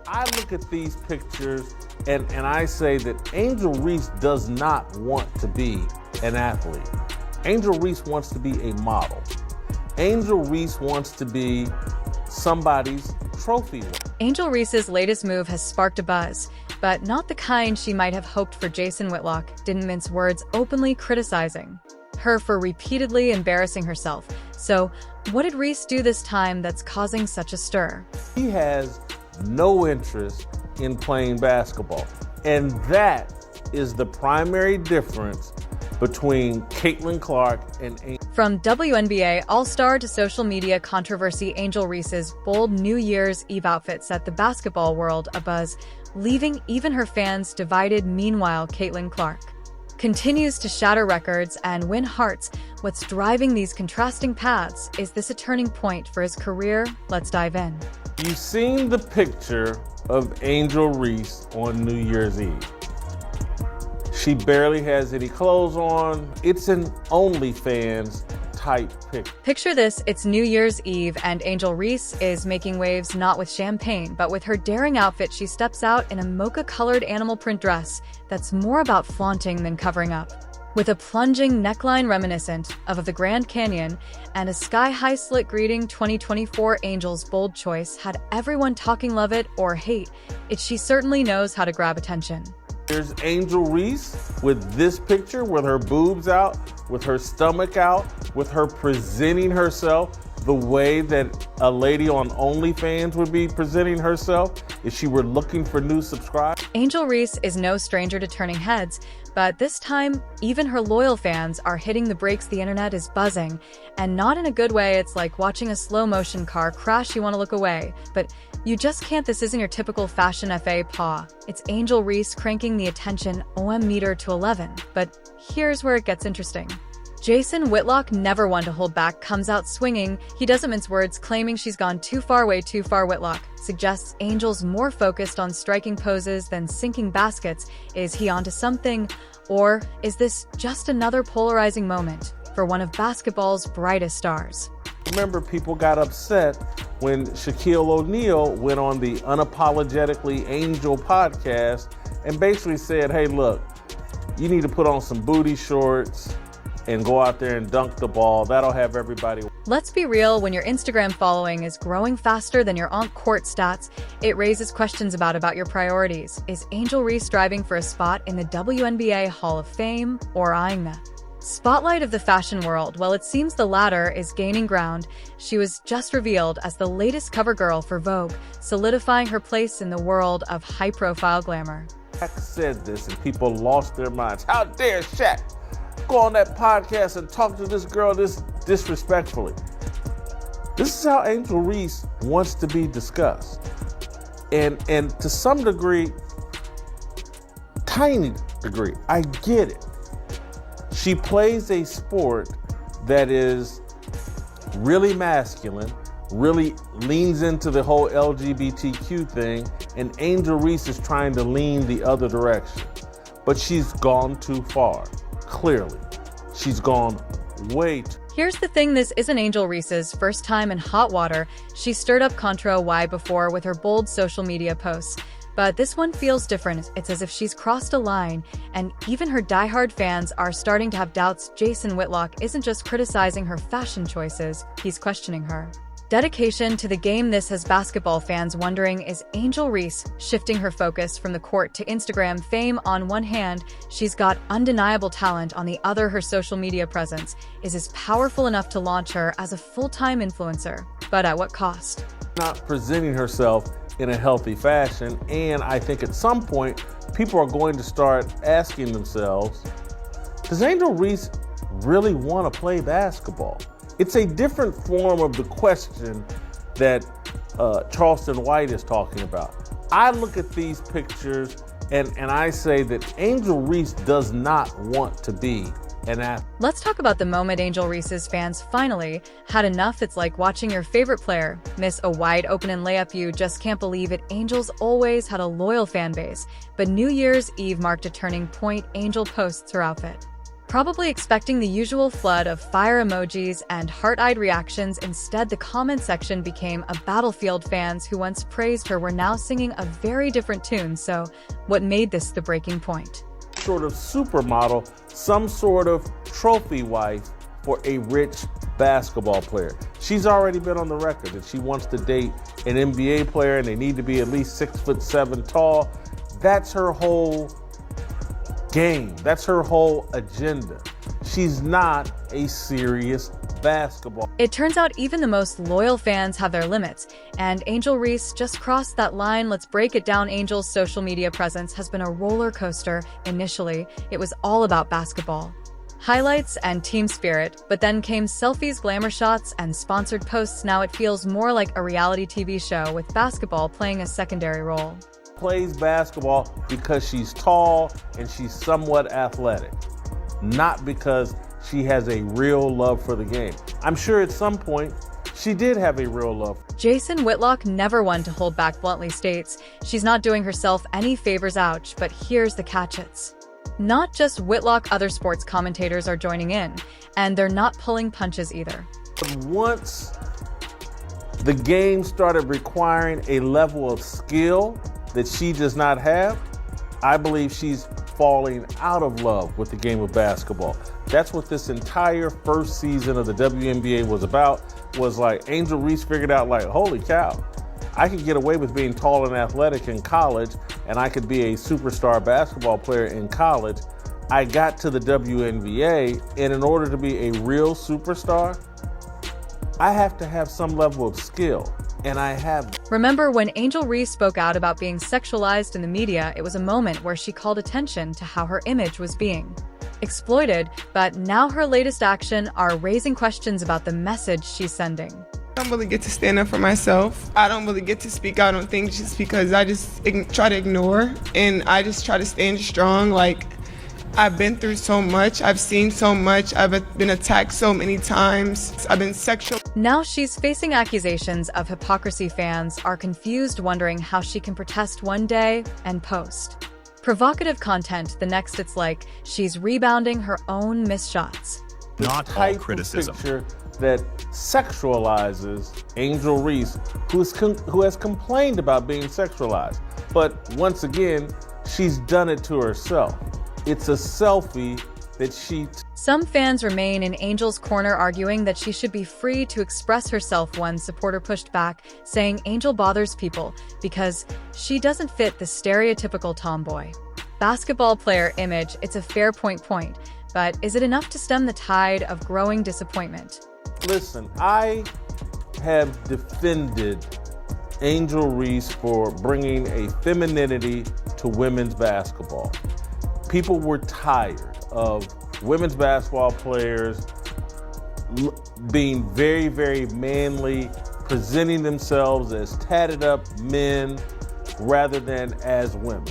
I look at these pictures and I say that Angel Reese does not want to be an athlete. Angel Reese wants to be a model. Angel Reese wants to be somebody's trophy winner. Angel Reese's latest move has sparked a buzz, but not the kind she might have hoped for. Jason Whitlock didn't mince words, openly criticizing her for repeatedly embarrassing herself. So, what did Reese do this time that's causing such a stir? He has no interest in playing basketball, and that is the primary difference between Caitlin Clark and Angel. From WNBA All-Star to social media controversy, Angel Reese's bold New Year's Eve outfit set the basketball world abuzz, leaving even her fans divided. Meanwhile, Caitlin Clark continues to shatter records and win hearts. What's driving these contrasting paths? Is this a turning point for his career? Let's dive in. You've seen the picture of Angel Reese on New Year's Eve. She barely has any clothes on. It's an OnlyFans type picture. Picture this, it's New Year's Eve and Angel Reese is making waves not with champagne, but with her daring outfit. She steps out in a mocha-colored animal print dress that's more about flaunting than covering up. With a plunging neckline reminiscent of the Grand Canyon and a sky-high slit greeting, 2024 Angel's bold choice had everyone talking. Love it or hate it, she certainly knows how to grab attention. Here's Angel Reese with this picture, with her boobs out, with her stomach out, with her presenting herself the way that a lady on OnlyFans would be presenting herself if she were looking for new subscribers. Angel Reese is no stranger to turning heads, but this time, even her loyal fans are hitting the brakes. The internet is buzzing, and not in a good way. It's like watching a slow-motion car crash. You want to look away, but you just can't. This isn't your typical fashion faux pas. It's Angel Reese cranking the attention meter to 11. But here's where it gets interesting. Jason Whitlock, never one to hold back, comes out swinging. He doesn't mince words, claiming she's gone too far, way too far. Whitlock suggests Angel's more focused on striking poses than sinking baskets. Is he onto something? Or is this just another polarizing moment for one of basketball's brightest stars? Remember, people got upset when Shaquille O'Neal went on the Unapologetically Angel podcast and basically said, hey, look, you need to put on some booty shorts and go out there and dunk the ball. That'll have everybody. Let's be real, when your Instagram following is growing faster than your on-court stats, it raises questions about your priorities. Is Angel Reese striving for a spot in the WNBA Hall of Fame or eyeing the spotlight of the fashion world? Well, it seems the latter is gaining ground. She was just revealed as the latest cover girl for Vogue, solidifying her place in the world of high-profile glamour. Shaq said this and people lost their minds. How dare Shaq go on that podcast and talk to this girl this disrespectfully? This is how Angel Reese wants to be discussed. And to some degree, tiny degree, I get it. She plays a sport that is really masculine, really leans into the whole LGBTQ thing, and Angel Reese is trying to lean the other direction. But she's gone too far. Clearly, she's gone way too. Here's the thing, this isn't Angel Reese's first time in hot water. She stirred up contra before with her bold social media posts. But this one feels different. It's as if she's crossed a line, and even her diehard fans are starting to have doubts. Jason Whitlock isn't just criticizing her fashion choices, he's questioning her dedication to the game. This has basketball fans wondering, is Angel Reese shifting her focus from the court to Instagram fame? On one hand, she's got undeniable talent. On the other, her social media presence is as powerful enough to launch her as a full-time influencer. But at what cost? Not presenting herself in a healthy fashion, and I think at some point, people are going to start asking themselves, does Angel Reese really want to play basketball? It's a different form of the question that Charleston White is talking about. I look at these pictures and I say that Angel Reese does not want to be an athlete. Let's talk about the moment Angel Reese's fans finally had enough. It's like watching your favorite player miss a wide open and layup. You just can't believe it. Angel's always had a loyal fan base, but New Year's Eve marked a turning point. Angel posts her outfit Probably expecting the usual flood of fire emojis and heart-eyed reactions, instead the comment section became a battlefield. Fans who once praised her were now singing a very different tune. So, what made this the breaking point? Sort of supermodel, some sort of trophy wife for a rich basketball player. She's already been on the record that she wants to date an NBA player and they need to be at least 6'7" tall. That's her whole game. That's her whole agenda. She's not a serious basketball. It turns out even the most loyal fans have their limits, and Angel Reese just crossed that line. Let's break it down. Angel's social media presence has been a roller coaster. Initially, it was all about basketball, highlights and team spirit, but then came selfies, glamour shots, and sponsored posts. Now it feels more like a reality TV show with basketball playing a secondary role. Plays basketball because she's tall and she's somewhat athletic, not because she has a real love for the game. I'm sure at some point she did have a real love. Jason Whitlock, never one to hold back, bluntly states she's not doing herself any favors. Ouch, but here's the catch. It's not just Whitlock, other sports commentators are joining in, and they're not pulling punches either. But once the game started requiring a level of skill that she does not have, I believe she's falling out of love with the game of basketball. That's what this entire first season of the WNBA was about, was like Angel Reese figured out like, holy cow, I could get away with being tall and athletic in college and I could be a superstar basketball player in college. I got to the WNBA, and in order to be a real superstar, I have to have some level of skill. And I have. Remember when Angel Reese spoke out about being sexualized in the media? It was a moment where she called attention to how her image was being exploited, but now her latest action are raising questions about the message she's sending. I don't really get to stand up for myself. I don't really get to speak out on things just because I just try to ignore, and I just try to stand strong. Like, I've been through so much. I've seen so much. I've been attacked so many times. I've been sexual. Now she's facing accusations of hypocrisy. Fans are confused, wondering how she can protest one day and post provocative content the next. It's like she's rebounding her own missed shots. Not all criticism. Picture that sexualizes Angel Reese, who has complained about being sexualized. But once again, she's done it to herself. It's a selfie that Some fans remain in Angel's corner, arguing that she should be free to express herself. One supporter pushed back, saying Angel bothers people because she doesn't fit the stereotypical tomboy basketball player image. It's a fair point, but is it enough to stem the tide of growing disappointment? Listen, I have defended Angel Reese for bringing a femininity to women's basketball. People were tired of women's basketball players being very, very manly, presenting themselves as tatted up men rather than as women.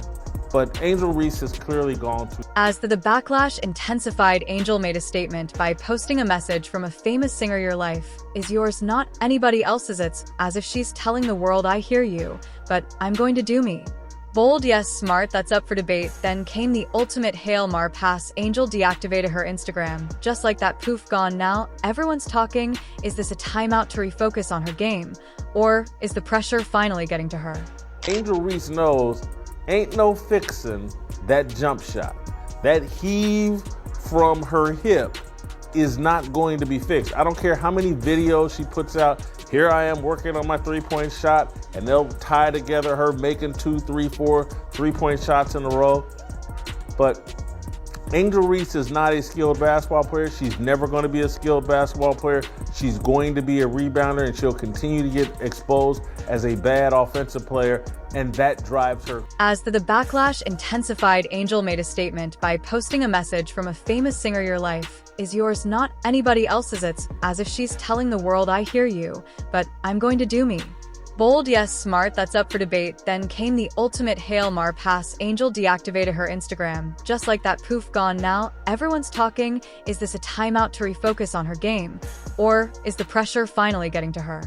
But Angel Reese has clearly gone to. As the backlash intensified, Angel made a statement by posting a message from a famous singer. Your life is yours, not anybody else's. It's as if she's telling the world, I hear you, but I'm going to do me. Bold, yes, smart, that's up for debate. Then came the ultimate Hail Mar pass. Angel deactivated her Instagram. Just like that, poof, gone. Now everyone's talking. Is this a timeout to refocus on her game? Or is the pressure finally getting to her? Angel Reese knows ain't no fixing that jump shot. That heave from her hip is not going to be fixed. I don't care how many videos she puts out. Here I am working on my three-point shot, and they'll tie together her making 2, 3, 4 three-point shots in a row. But Angel Reese is not a skilled basketball player. She's never going to be a skilled basketball player. She's going to be a rebounder, and she'll continue to get exposed as a bad offensive player, and that drives her. As the backlash intensified, Angel made a statement by posting a message from a famous singer. Your life is yours, not anybody else's. It's as if she's telling the world, I hear you, but I'm going to do me. Bold, yes, smart, that's up for debate. Then came the ultimate Hail Mar pass. Angel deactivated her Instagram. Just like that, poof, gone. Now everyone's talking. Is this a timeout to refocus on her game? Or is the pressure finally getting to her?